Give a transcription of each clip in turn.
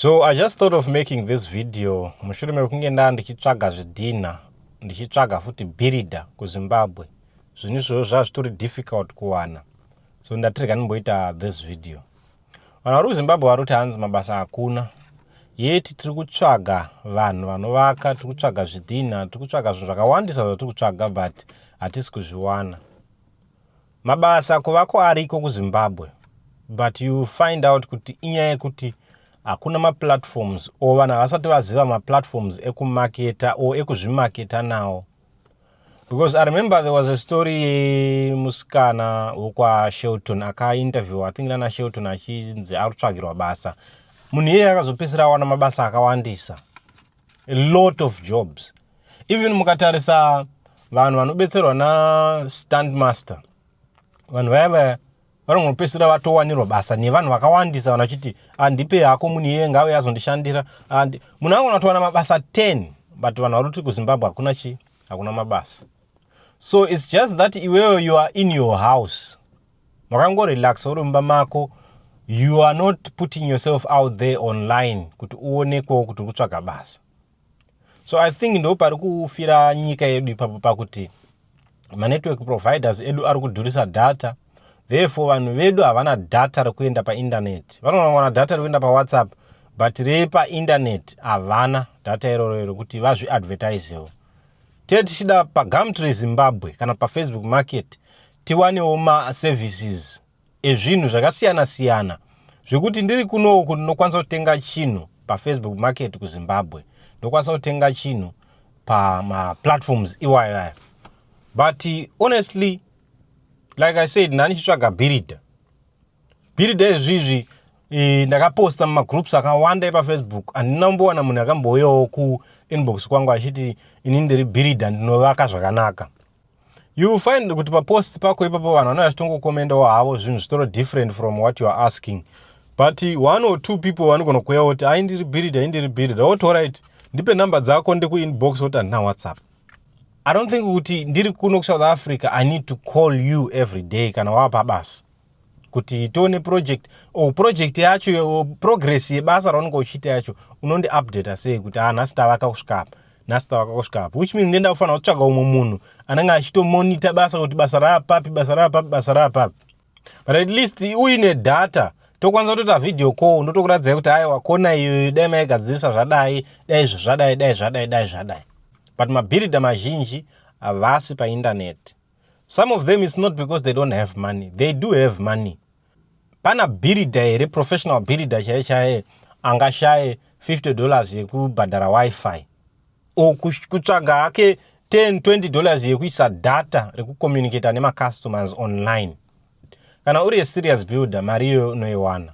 So I just thought of making this video mushure mekunge ndichitsvaga zvidhina ndichitsvaga futi bhirida kuZimbabwe. Zvinhu izvozvo zvazvitori difficult kuwana. So ndatirega nimboita this video. Vanhu vari kuZimbabwe vari kuti hanzi mabasa hakuna. Yeti tiri kutsvaga vanhu vanovaka, tiri kutsvaga zvidhina, tiri kutsvaga zvinhu zvakawandisa zvatiri kutsvaga but hatisi kuzviwana. Mabasa kuvako ariko kuZimbabwe, but you find out kuti inyaya yekuti hakuna maplatforms o vanhu havasati vaziva maplatforms ekumaketa o ekuzvimaketa nawo. Because I remember there was a story musikana wokwaShelton akainterview, I think nana Shelton achinzi ari kutsvagirwa basa. Munhu iyeye akazopedzisira awana mabasa akawandisa. A lot of jobs. Even mukatarisa vanhu vanobetserwa naStandmaster. Vanhu vaya vanopedzisira vatowanirwa basa nevanhu vakawandisa vanachiti andipe hako munhu iyeye ngauye azondishandira. Munhu anogona kutowana mabasa 10 but vanhu vari kuti kuZimbabwe hakuna mabasa. So it's just that iwewe you are in your house. Makangorelax uri mumba mako. You are not putting yourself out there online kuti uonekwe kuti kutsvaga basa. So I think ndo pari kufira nyika yedu ipapo pakuti network providers edu ari kudhurisa data. Therefore vanhu vedu havana data rekuenda painternet. Vanogona data rekuenda paWhatsApp but repa internet havana data iroro rekuti vazviadvertisewo. Tichida paGumtree Zimbabwe kana paFacebook Market tiwanewo maservices ezvinhu zvakasiyana siyana zvekuti ndiri kunoku ndinokwanisa kutenga chinhu paFacebook Market kuZimbabwe, ndokwanisa kutenga chinhu pamaplatforms iwaya. But honestly, like I said, ndanichitsvaga bhirida izvizvi ndakaposta mumagroups akawanda paFacebook. Handina kumbowana munhu akambouyawo kuinbox kwangu achiti ini ndiri bhirida ndinovaka zvakanaka. You will find kuti papost pako ipapo vanhu vanenge vachitongokomendawo havo zvinhu zvitori different from what you are asking. But one or two people vanogona kuuya kuti ai ndiri bhirida. What alright, ndipe namba dzako ndikuinbox kuti handina WhatsApp. I don't think kuti ndiri kuno kuSouth Africa I need to call you every day kana wava pabasa kuti tione project project yacho progress yebasa raunenge uchiita yacho unondi update sei kuti nhasi tavaka kusvika apa, which means ndenda kufanira kutsvaga umwe munhu anenge achitomonitor basa kuti basa rapapi. But at least uine data tokwanisa kutoita video call ndotokuradzai kuti aiwa kona iyo dai maigadzirisa zvadai dai. But mabhirida mazhinji havasi painternet. Some of them is not because they don't have money. They do have money. Pana bhirida here, professional bhirida chaiye angashaye $50 yekubhadhara wifi. O kutsvaga hake $10-20 yekuisa data rekucommunicate nema-customers online. Kana uri a serious builder, mariyo unoiwana.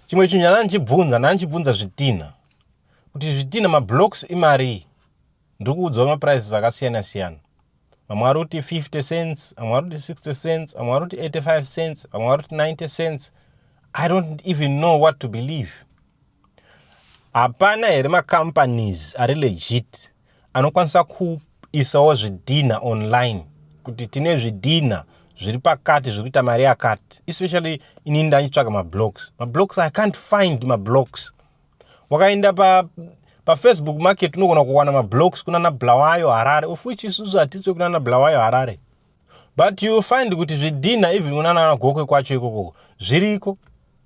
Chimwe chinhu nanchibvunza zvidhina. Kuti zvidhina mablocks imari. Ndikuudzwa maprices akasiyana siyana. Vamwe vari kuti 50 cents, vamwe vari kuti 60 cents, vamwe vari kuti 85 cents, vamwe vari kuti 90 cents. I don't even know what to believe. Hapana here macompanies ari legit anokwanisa kuisawo zvidhina online kuti tine zvidhina zviri pakati zviri kuita mari yakati, especially ini ndachitsvaga mablocks. I can't find mablocks. Wakaenda paFacebook Market unogona kuwana mablocks kunana Bulawayo Harare, of which isusu hatisi kunana Bulawayo Harare. But you find kuti zvidhina even kunana Gokwe kwacho ikoko zviriko,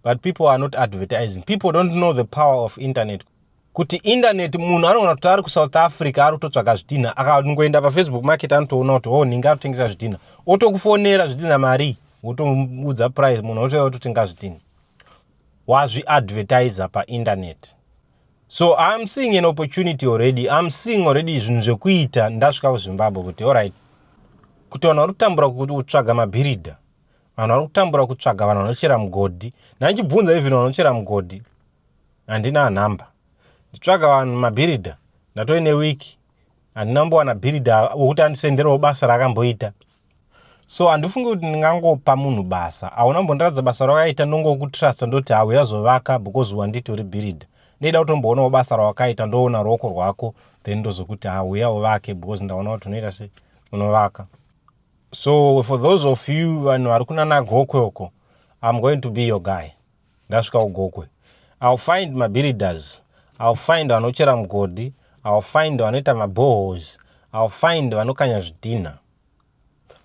but people are not advertising. People don't know the power of internet. Kuti internet munhu anogona kuti ari kuSouth Africa ari kutotsvaga zvidhina akangoenda paFacebook Market anotoona kuti ninga ari kutengesa zvidhina, otokufonera zvidhina mari, wotomuudza price, munhu ototenga zvidhina. Wazviadvertisa painternet. So I'm seeing an opportunity already. I'm seeing already zvinhu zvekuita ndasvika kuZimbabwe kuti alright, kuti vanhu vari kutambura kutsvaga mabhirida, vanhu vari kutambura kutsvaga vanhu vanochera mugodhi. Nanchibvunza even vanhu vanochera mugodhi, handina namba. Nditsvaga vanhu mabhirida, ndatoine wiki handina kumbowana bhirida wokuti andisenderawo basa rakamboita. So handifungi kuti ndingangopa munhu basa. Hauna mbondiradza basa rakaita ndongokutrust ndoti hawe yazovaka because wanditi uri bhirida. Ndida kutomboonawo basa rawakaita ndoona ruoko rwako then ndozokuti uya uvake because ndaona kuti unoita sei unovaka. So for those of you vanhu vari kunana Gokwe uko, I'm going to be your guy. Ndasvika kuGokwe. I'll find mabuilders, I'll find vanochera mugodhi, I'll find vanoita maboreholes, I'll find vanokanya zvidhina.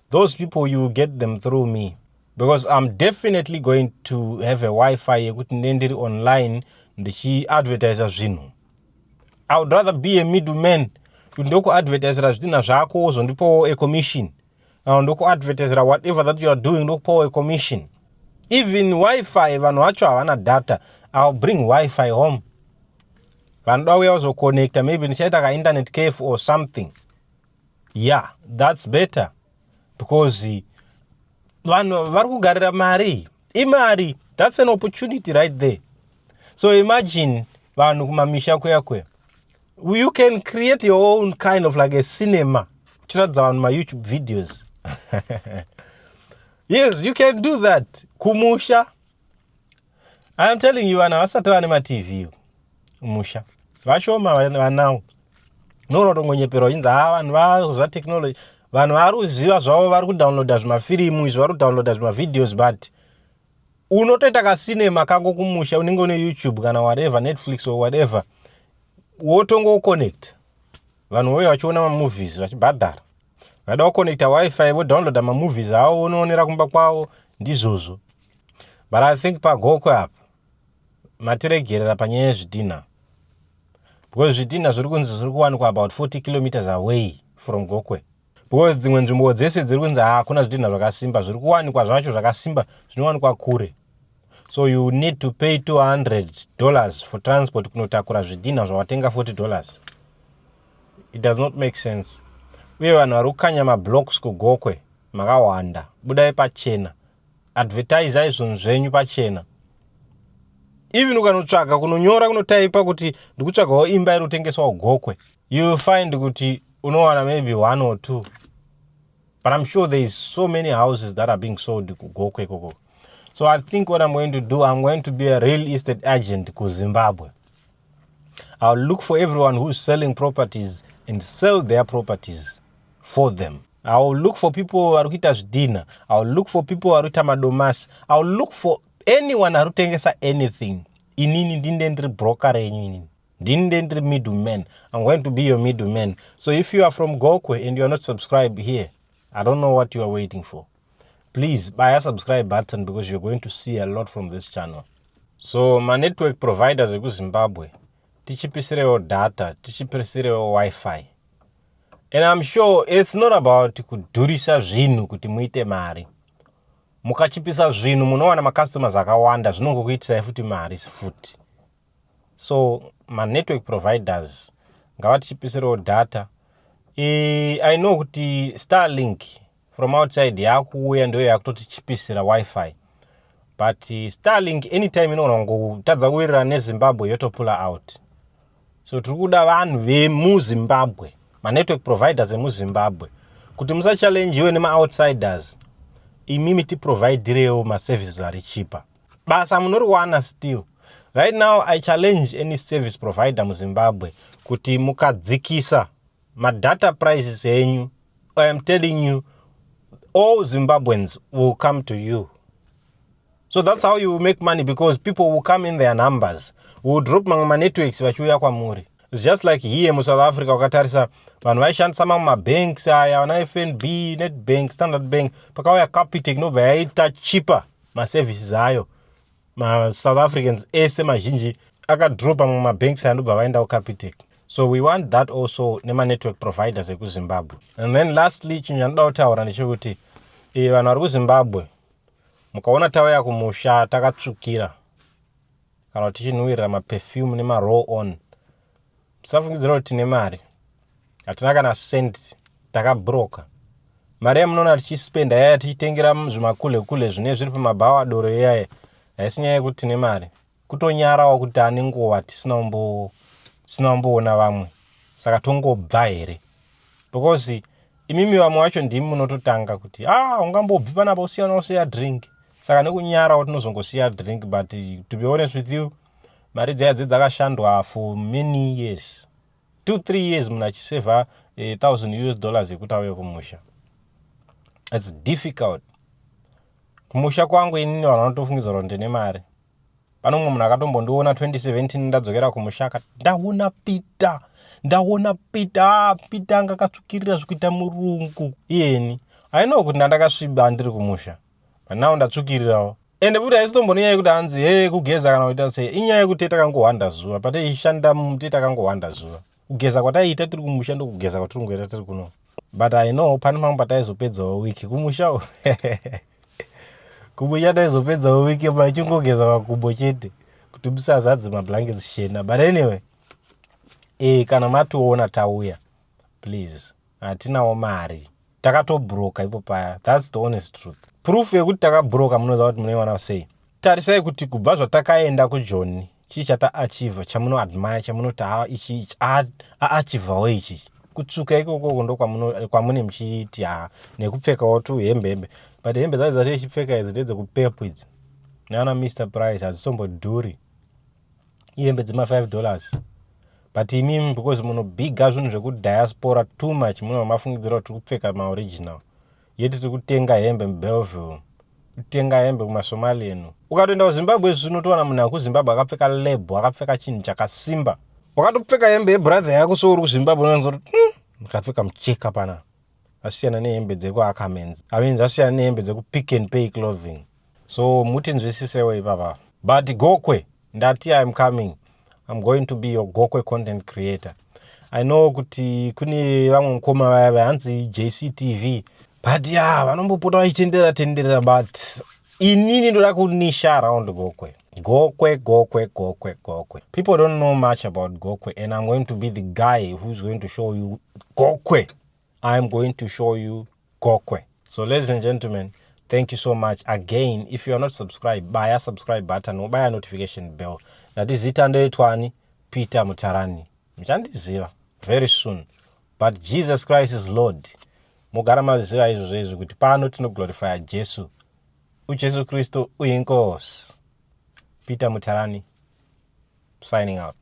Those people, you will get them through me, because I'm definitely going to have a Wi-Fi yekuti ndendiri online ndichi-advertisa zvinhu. I would rather be a middleman kuti ndoku-advertisera zvidhina zvako zondipawo a commission. Ndoku-advertisera whatever that you are doing ndokupawo a commission. Even Wi-Fi, vanhu vacho havana data, I'll bring Wi-Fi home. Vanoda uya uzoconnecta, maybe ndichaita ka-internet cafe or something. Yeah, that's better. Because vanhu vari kugarira mari, imari, that's an opportunity right there. So imagine vanhu kumamisha kuyakwe. You can create your own kind of like a cinema. Chiradza vanhu ma-YouTube videos. Yes, you can do that. Kumusha. I am telling you, vanhu vasati vane ma-TV kumusha. Vashoma vanawo. Norotongonyeperwa inza vanhu vakuziva technology. Vanhu vari kuziva zvavo vari kudownloada zvimafirimu izvo vari kudownloada zvimavideos, but unotoita kasinema kako kumusha, unenge une YouTube kana whatever, Netflix or whatever, wotongo connect. Vanhu voyo vachiona mamovies vachibhadhara. Vada kuconnecta Wi-Fi vodownloada mamovies avo unoonera kumba kwavo ndizvozvo. But I think pagokwe apa matiregerera panyaya yezvidhina. Because zvidhina zviri kunzi zviri kuwanikwa about 40 kilometers away from Gokwe. Because dzimwe nzvimbo dzese dziri kunzi hakuna zvidhina zvakasimba, zviri kuwanikwa zvacho zvakasimba zvinowanikwa kure. So you need to pay $200 for transport kunotakura zvidhina zvawatenga $40. It does not make sense. Uye vanhu vari kukanya mablocks kuGokwe makawanda. Budai pachena. Advertise izvonhu zvenyu pachena. Even ukanotsvaga kunonyora kunotaipa kuti ndikutsvagawo imba iri kutengeswa kuGokwe, you will find kuti unowana maybe 1 or 2. But I'm sure there is so many houses that are being sold kuGokwe koko. So I think what I'm going to do, I'm going to be a real estate agent to Zimbabwe. I'll look for everyone who's selling properties and sell their properties for them. I'll look for people who are kuita zvidhina. I'll look for people who are kuita madomasi. I'll look for anyone who tengesa anything. Inini ndindendri broker renyu inini. Ndindendri middleman. I'm going to be your middleman. So if you are from Gokwe and you are not subscribed here, I don't know what you are waiting for. Please buy a subscribe button because you're going to see a lot from this channel. So my network providers in Zimbabwe, tichipisirewo data, tichipisirewo Wi-Fi. And I'm sure it's not about kudhurisa zvinhu kuti muite mari. Mukachipisa zvinhu munowana ma-customers akawanda, zvinongokuitisai futi mari futi. So my network providers ngavatichipisirewo data. I know kuti Starlink from outside yakuuya ndoyo yakutotichipisira Wi-Fi. But Starlink anytime inongotadza kuwirirana neZimbabwe yotopula out. So tirikuda vanhu vemuZimbabwe, ma-network providers emuZimbabwe, kuti musachallenjiwe nema-outsiders, imimi tiprovidirewo ma-services ari cheaper. Basa munoriwana still. Right now, I challenge any service provider muZimbabwe kuti mukadzikisa ma-data prices enyu. I am telling you, all Zimbabweans will come to you. So that's how you make money, because people will come in their numbers. Will drop my networks vachiuya kwamuri. It's just like here in South Africa, ukatarisa vanhu vaishandisa mabanks aya, vana FNB, Nedbank, Standard Bank, pakauya Capitec nobva yaita cheaper ma-services ayo. Ma-South Africans ese mazhinji akadropa mabanks aya ndobva vaenda kuCapitec. So we want that also nema-network providers ekuZimbabwe. And then lastly, chinhu chandinoda kutaura ndechekuti vanhu vari kuZimbabwe, mukaona tauya kumusha takatsvukira kana kuti tichinhuhwirira maperfume nema-roll on, musafungidzira kuti tine mari. Hatina kana cent, takabroka. Mari yamunoona tichispenda yaya tichitengera zvimakule zvine zviri pamabhawadoro yaya, haisi nyaya yekuti tine mari. Kutonyarawo kuti ane nguva tisina kumboona vamwe. Saka tongobva here. Because imimi vamwe vacho ndimi munototanga kuti ungambobvi panapa usiya drink. Saka nekunyarawo tinozongosiya drink, but to be honest with you, mari dzaya dzakashandwa for many years. 2-3 years munhu achiseva $1,000 yekuti auye kumusha. It's difficult. Kumusha kwangu inini vanhu vanotofungidzira kuti ndine mari. Pano mumwe munhu akatombondiona 2017 ndadzokera kumushaka, ndaona Peter anga akatsvukirira zvikuita murungu iyeni. I know kuti ndandakasviba ndiri kumusha, but now ndatsvukirirawo. Ende futi haisitomboni nyaya yekuti hanzi kugeza kana kuita sei, inyaya yekuti takangowanda zuva, patishanda takangohwanda zuva. Kugeza kwataiita tiri kumusha ndokugeza kwatiri kungoita tiri kuno. But I know pane mamwe pataizopedzawo wiki kumushawo. Kumusha taizopedzawo wiki machingogeza makumbo chete kuti musazadze mablankets shena. But anyway, kana mationa tauya, please, hatinawo mari, takatobroka ipo paya. That's the honest truth. Proof yekuti takabroka munoziva kuti munoiwana sei. Tarisai kuti kubva zvatakaenda kuJoni chii chata-achieva, chamuno admire, chamunoti ichi a-achievawo ichi. Kutsuka ikoko ndo kwamune muchiti nekupfekawo tu hembe. But hembe dzacho dzati ichipfeka idzi ndedzekupepu idzi. Nana Mr. Price hadzitombodhuri. Ihembe dzema$5. But imimi because munobhiga zvinhu zvekudiaspora too much, mafungidzira kuti kupfeka maoriginal. Yeti tiri kutenga hembe muBelleville, kutenga hembe kumaSomalian. Ukatoenda kuZimbabwe zvinotoona munhu akuZimbabwe akapfeka lebo, akapfeka chinhu chakasimba. Wakatopfeka hembe yebrother yako so uri kuZimbabwe unonzoti akapfeka mucheka pana. Asiyana nehembe dzekuAckermans. Asiyana nehembe dzekuPick and Pay clothing. So muti nzwisisewo ipapa. But Gokwe, ndati I'm coming. I'm going to be your Gokwe content creator. I know kuti kune vamwe mukoma vaya hanzi JCTV. But vanombopota vachitenderera but inini ndoda kunisha around Gokwe. Gokwe. People don't know much about Gokwe, and I'm going to be the guy who's going to show you Gokwe. I'm going to show you Gokwe. So ladies and gentlemen, thank you so much. Again, if you are not subscribed, buy a subscribe button or buy a notification bell. That is it under Twani Peter Mutarani. Mchandiziva very soon. But Jesus Christ is Lord. Mugara maziva izvo kuti pano tinoglorify Jesu. Ujesu Kristo uyinkosi. Peter Mutarani signing out.